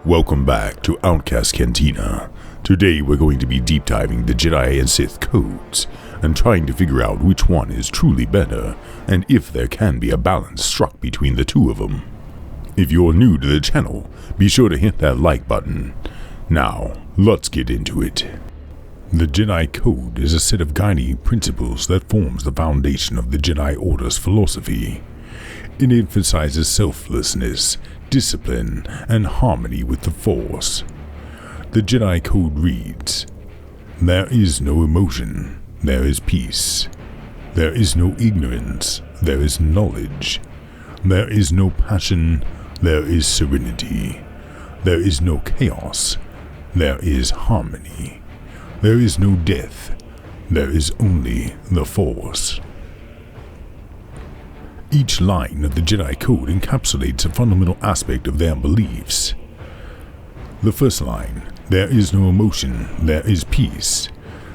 Welcome back to Outcast Cantina. Today we're going to be deep diving the Jedi and Sith codes and trying to figure out which one is truly better and if there can be a balance struck between the two of them. If you're new to the channel, be sure to hit that like button. Now, let's get into it. The Jedi Code is a set of guiding principles that forms the foundation of the Jedi Order's philosophy. It emphasizes selflessness, discipline, and harmony with the Force. The Jedi Code reads, "There is no emotion, there is peace. There is no ignorance, there is knowledge. There is no passion, there is serenity. There is no chaos, there is harmony. There is no death, there is only the Force." Each line of the Jedi Code encapsulates a fundamental aspect of their beliefs. The first line, "There is no emotion, there is peace."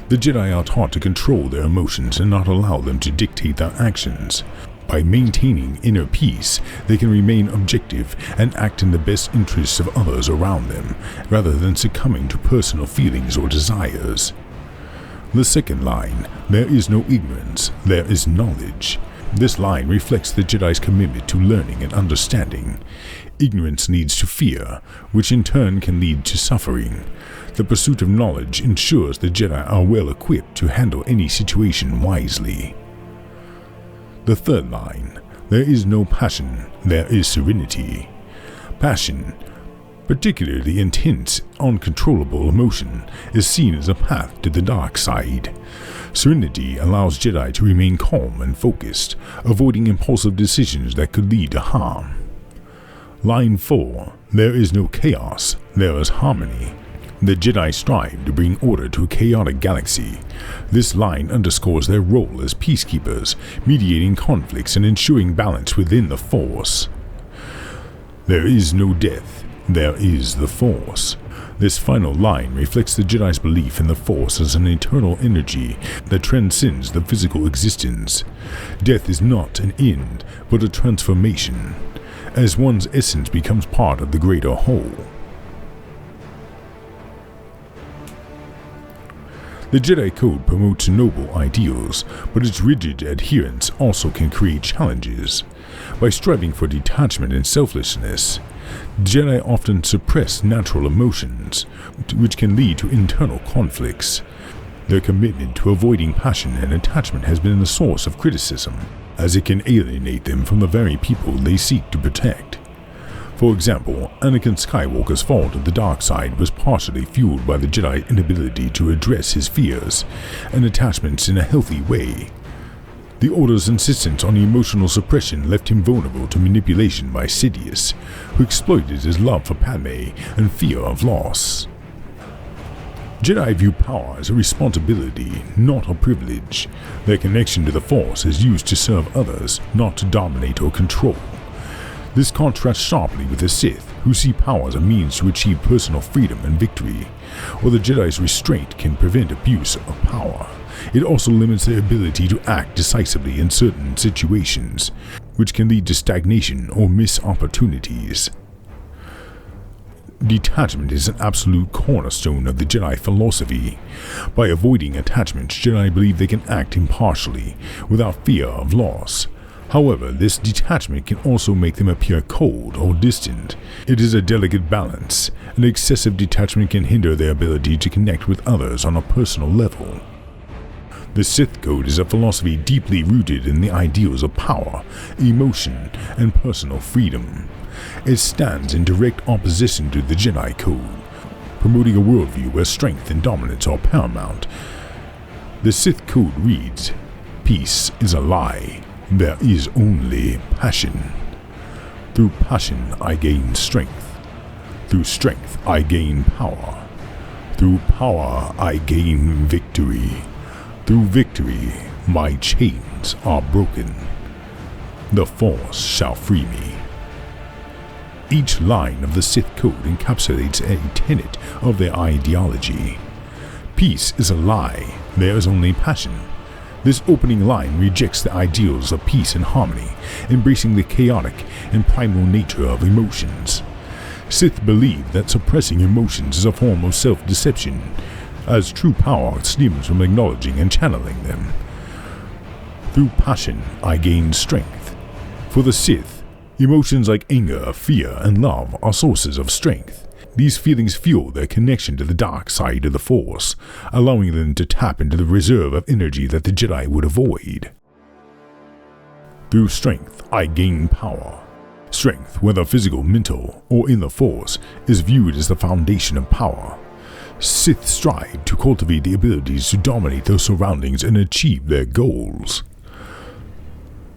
The Jedi are taught to control their emotions and not allow them to dictate their actions. By maintaining inner peace, they can remain objective and act in the best interests of others around them, rather than succumbing to personal feelings or desires. The second line, "There is no ignorance, there is knowledge." This line reflects the Jedi's commitment to learning and understanding. Ignorance leads to fear, which in turn can lead to suffering. The pursuit of knowledge ensures the Jedi are well equipped to handle any situation wisely. The third line, "There is no passion, there is serenity." Passion, particularly intense, uncontrollable emotion, is seen as a path to the dark side. Serenity allows Jedi to remain calm and focused, avoiding impulsive decisions that could lead to harm. Line 4, "There is no chaos, there is harmony." The Jedi strive to bring order to a chaotic galaxy. This line underscores their role as peacekeepers, mediating conflicts and ensuring balance within the Force. There is no death, there is the Force. This final line reflects the Jedi's belief in the Force as an eternal energy that transcends the physical existence. Death is not an end, but a transformation, as one's essence becomes part of the greater whole. The Jedi Code promotes noble ideals, but its rigid adherence also can create challenges. By striving for detachment and selflessness, Jedi often suppress natural emotions, which can lead to internal conflicts. Their commitment to avoiding passion and attachment has been a source of criticism, as it can alienate them from the very people they seek to protect. For example, Anakin Skywalker's fall to the dark side was partially fueled by the Jedi's inability to address his fears and attachments in a healthy way. The Order's insistence on emotional suppression left him vulnerable to manipulation by Sidious, who exploited his love for Padme and fear of loss. Jedi view power as a responsibility, not a privilege. Their connection to the Force is used to serve others, not to dominate or control. This contrasts sharply with the Sith, who see power as a means to achieve personal freedom and victory. While the Jedi's restraint can prevent abuse of power, it also limits their ability to act decisively in certain situations, which can lead to stagnation or missed opportunities. Detachment is an absolute cornerstone of the Jedi philosophy. By avoiding attachments, Jedi believe they can act impartially, without fear of loss. However, this detachment can also make them appear cold or distant. It is a delicate balance, and excessive detachment can hinder their ability to connect with others on a personal level. The Sith Code is a philosophy deeply rooted in the ideals of power, emotion, and personal freedom. It stands in direct opposition to the Jedi Code, promoting a worldview where strength and dominance are paramount. The Sith Code reads, "Peace is a lie. There is only passion. Through passion I gain strength. Through strength I gain power. Through power I gain victory. Through victory my chains are broken. The Force shall free me." Each line of the Sith Code encapsulates a tenet of their ideology. Peace is a lie. There is only passion. This opening line rejects the ideals of peace and harmony, embracing the chaotic and primal nature of emotions. Sith believe that suppressing emotions is a form of self-deception, as true power stems from acknowledging and channeling them. Through passion, I gain strength. For the Sith, emotions like anger, fear, and love are sources of strength. These feelings fuel their connection to the dark side of the Force, allowing them to tap into the reserve of energy that the Jedi would avoid. Through strength, I gain power. Strength, whether physical, mental, or in the Force, is viewed as the foundation of power. Sith strive to cultivate the abilities to dominate their surroundings and achieve their goals.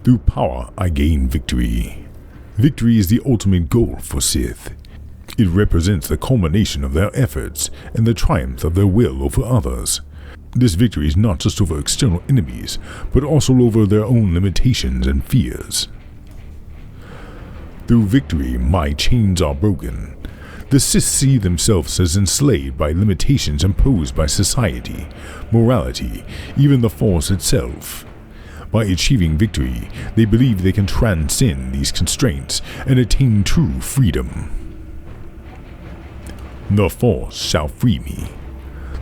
Through power, I gain victory. Victory is the ultimate goal for Sith. It represents the culmination of their efforts and the triumph of their will over others. This victory is not just over external enemies, but also over their own limitations and fears. Through victory, my chains are broken. The Sith see themselves as enslaved by limitations imposed by society, morality, even the Force itself. By achieving victory, they believe they can transcend these constraints and attain true freedom. The Force shall free me.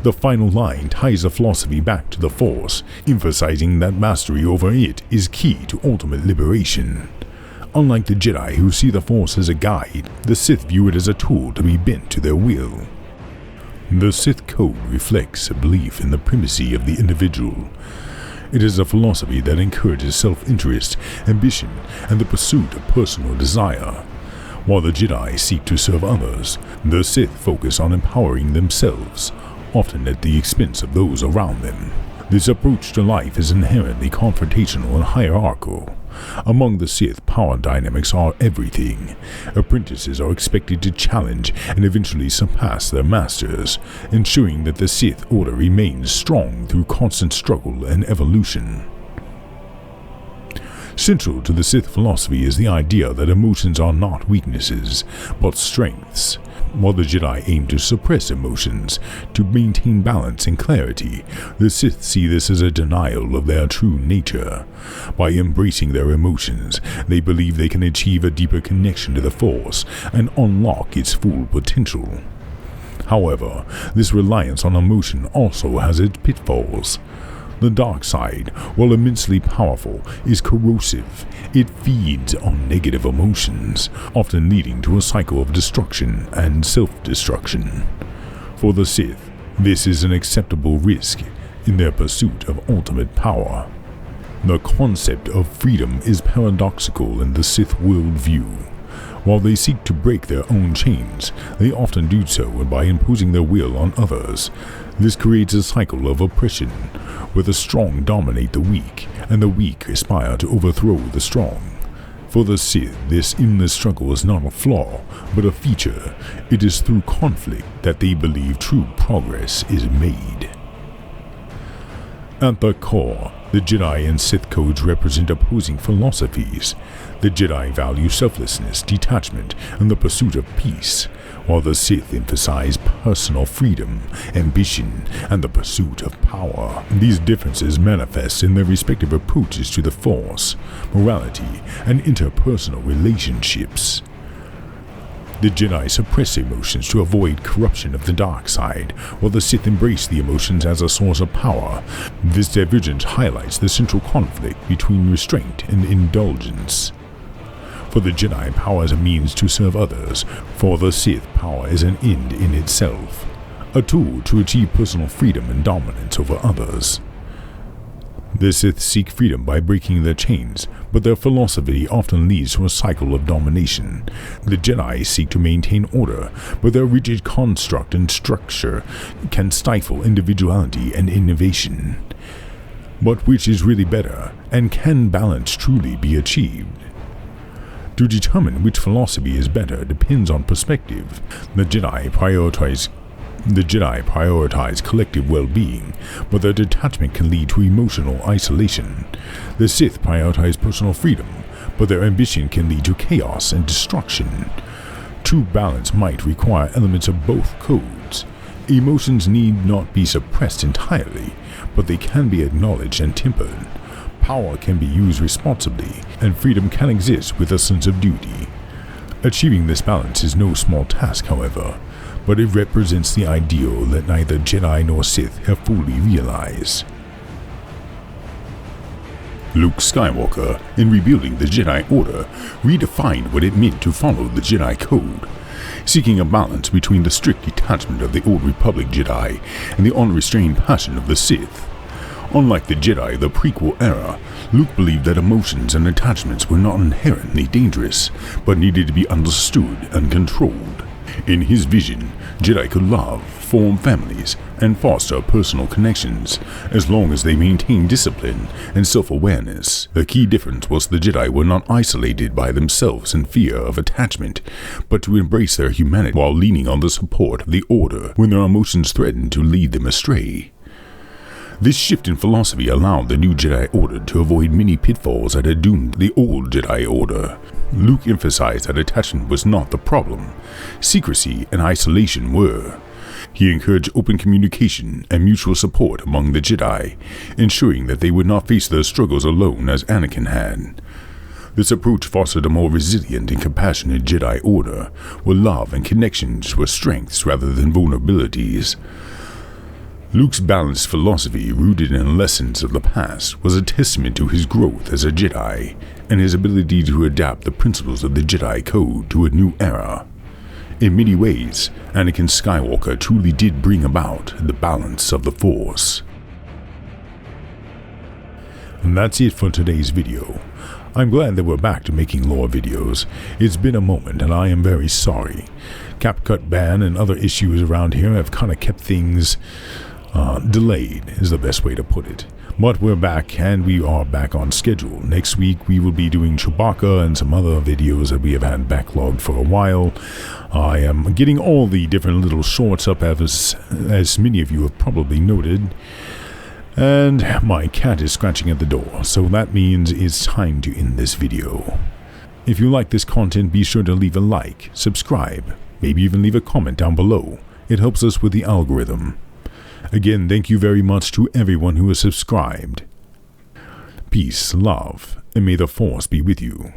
The final line ties the philosophy back to the Force, emphasizing that mastery over it is key to ultimate liberation. Unlike the Jedi who see the Force as a guide, the Sith view it as a tool to be bent to their will. The Sith Code reflects a belief in the primacy of the individual. It is a philosophy that encourages self-interest, ambition, and the pursuit of personal desire. While the Jedi seek to serve others, the Sith focus on empowering themselves, often at the expense of those around them. This approach to life is inherently confrontational and hierarchical. Among the Sith, power dynamics are everything. Apprentices are expected to challenge and eventually surpass their masters, ensuring that the Sith order remains strong through constant struggle and evolution. Central to the Sith philosophy is the idea that emotions are not weaknesses, but strengths. While the Jedi aim to suppress emotions to maintain balance and clarity, the Sith see this as a denial of their true nature. By embracing their emotions, they believe they can achieve a deeper connection to the Force and unlock its full potential. However, this reliance on emotion also has its pitfalls. The dark side, while immensely powerful, is corrosive. It feeds on negative emotions, often leading to a cycle of destruction and self-destruction. For the Sith, this is an acceptable risk in their pursuit of ultimate power. The concept of freedom is paradoxical in the Sith worldview. While they seek to break their own chains, they often do so by imposing their will on others. This creates a cycle of oppression, where the strong dominate the weak, and the weak aspire to overthrow the strong. For the Sith, this endless struggle is not a flaw, but a feature. It is through conflict that they believe true progress is made. At the core, the Jedi and Sith codes represent opposing philosophies. The Jedi value selflessness, detachment, and the pursuit of peace, while the Sith emphasize personal freedom, ambition, and the pursuit of power. These differences manifest in their respective approaches to the Force, morality, and interpersonal relationships. The Jedi suppress emotions to avoid corruption of the dark side, while the Sith embrace the emotions as a source of power. This divergence highlights the central conflict between restraint and indulgence. For the Jedi, power is a means to serve others. For the Sith, power is an end in itself, a tool to achieve personal freedom and dominance over others. The Sith seek freedom by breaking their chains, but their philosophy often leads to a cycle of domination. The Jedi seek to maintain order, but their rigid construct and structure can stifle individuality and innovation. But which is really better, and can balance truly be achieved? To determine which philosophy is better depends on perspective. The Jedi prioritize collective well-being, but their detachment can lead to emotional isolation. The Sith prioritize personal freedom, but their ambition can lead to chaos and destruction. True balance might require elements of both codes. Emotions need not be suppressed entirely, but they can be acknowledged and tempered. Power can be used responsibly, and freedom can exist with a sense of duty. Achieving this balance is no small task, however, but it represents the ideal that neither Jedi nor Sith have fully realized. Luke Skywalker, in rebuilding the Jedi Order, redefined what it meant to follow the Jedi Code, seeking a balance between the strict detachment of the Old Republic Jedi and the unrestrained passion of the Sith. Unlike the Jedi of the prequel era, Luke believed that emotions and attachments were not inherently dangerous, but needed to be understood and controlled. In his vision, Jedi could love, form families, and foster personal connections, as long as they maintained discipline and self-awareness. The key difference was the Jedi were not isolated by themselves in fear of attachment, but to embrace their humanity while leaning on the support of the Order when their emotions threatened to lead them astray. This shift in philosophy allowed the new Jedi Order to avoid many pitfalls that had doomed the old Jedi Order. Luke emphasized that attachment was not the problem. Secrecy and isolation were. He encouraged open communication and mutual support among the Jedi, ensuring that they would not face their struggles alone as Anakin had. This approach fostered a more resilient and compassionate Jedi Order, where love and connections were strengths rather than vulnerabilities. Luke's balanced philosophy, rooted in lessons of the past, was a testament to his growth as a Jedi and his ability to adapt the principles of the Jedi Code to a new era. In many ways, Anakin Skywalker truly did bring about the balance of the Force. And that's it for today's video. I'm glad that we're back to making lore videos. It's been a moment and I am very sorry. CapCut ban and other issues around here have kind of kept things delayed, is the best way to put it. But we're back, and we are back on schedule. Next week we will be doing Chewbacca and some other videos that we have had backlogged for a while. I am getting all the different little shorts up, as many of you have probably noted. And my cat is scratching at the door, so that means it's time to end this video. If you like this content, be sure to leave a like, subscribe, maybe even leave a comment down below. It helps us with the algorithm. Again, thank you very much to everyone who has subscribed. Peace, love, and may the Force be with you.